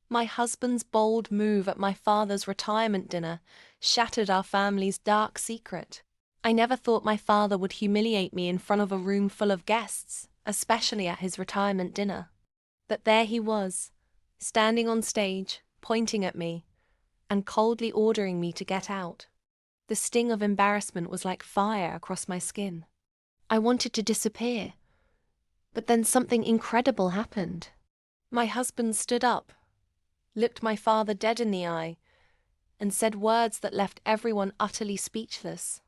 My husband's bold move at my father's retirement dinner shattered our family's dark secret. I never thought my father would humiliate me in front of a room full of guests, especially at his retirement dinner. But there he was, standing on stage, pointing at me, and coldly ordering me to get out. The sting of embarrassment was like fire across my skin. I wanted to disappear, but then something incredible happened. My husband stood up, looked my father dead in the eye, and said words that left everyone utterly speechless.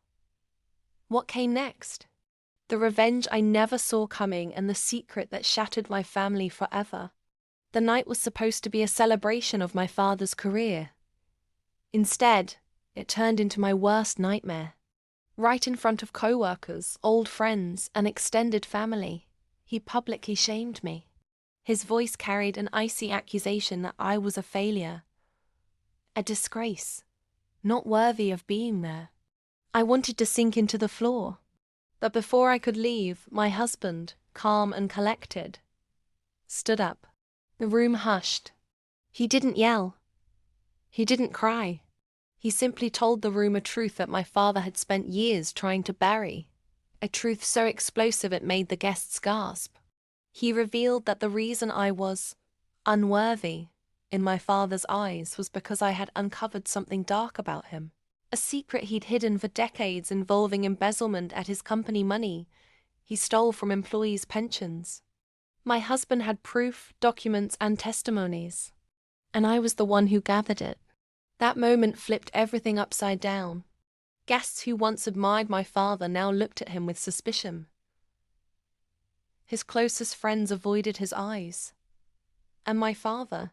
What came next? The revenge I never saw coming and the secret that shattered my family forever. The night was supposed to be a celebration of my father's career. Instead, it turned into my worst nightmare. Right in front of co-workers, old friends, and extended family, he publicly shamed me. His voice carried an icy accusation that I was a failure, a disgrace, not worthy of being there. I wanted to sink into the floor, but before I could leave, my husband, calm and collected, stood up. The room hushed. He didn't yell. He didn't cry. He simply told the room a truth that my father had spent years trying to bury, a truth so explosive it made the guests gasp. He revealed that the reason I was unworthy in my father's eyes was because I had uncovered something dark about him, a secret he'd hidden for decades involving embezzlement at his company money he stole from employees' pensions. My husband had proof, documents, and testimonies, and I was the one who gathered it. That moment flipped everything upside down. Guests who once admired my father now looked at him with suspicion. His closest friends avoided his eyes. And my father?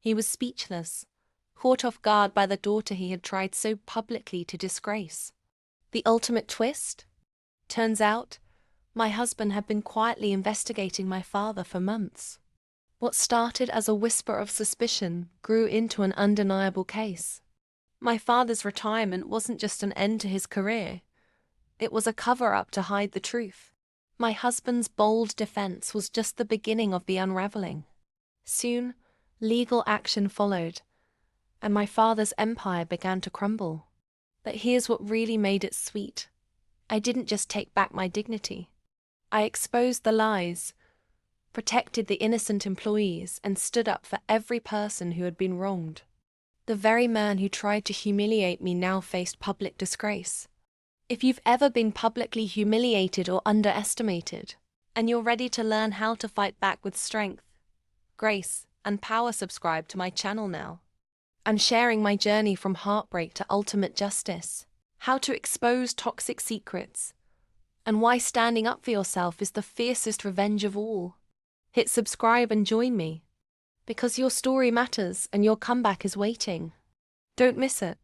He was speechless, caught off guard by the daughter he had tried so publicly to disgrace. The ultimate twist? Turns out, my husband had been quietly investigating my father for months. What started as a whisper of suspicion grew into an undeniable case. My father's retirement wasn't just an end to his career. It was a cover-up to hide the truth. My husband's bold defense was just the beginning of the unraveling. Soon, legal action followed, and my father's empire began to crumble. But here's what really made it sweet. I didn't just take back my dignity. I exposed the lies, protected the innocent employees, and stood up for every person who had been wronged. The very man who tried to humiliate me now faced public disgrace. If you've ever been publicly humiliated or underestimated, and you're ready to learn how to fight back with strength, grace, and power, subscribe to my channel now. I'm sharing my journey from heartbreak to ultimate justice, how to expose toxic secrets, and why standing up for yourself is the fiercest revenge of all. Hit subscribe and join me, because your story matters and your comeback is waiting. Don't miss it.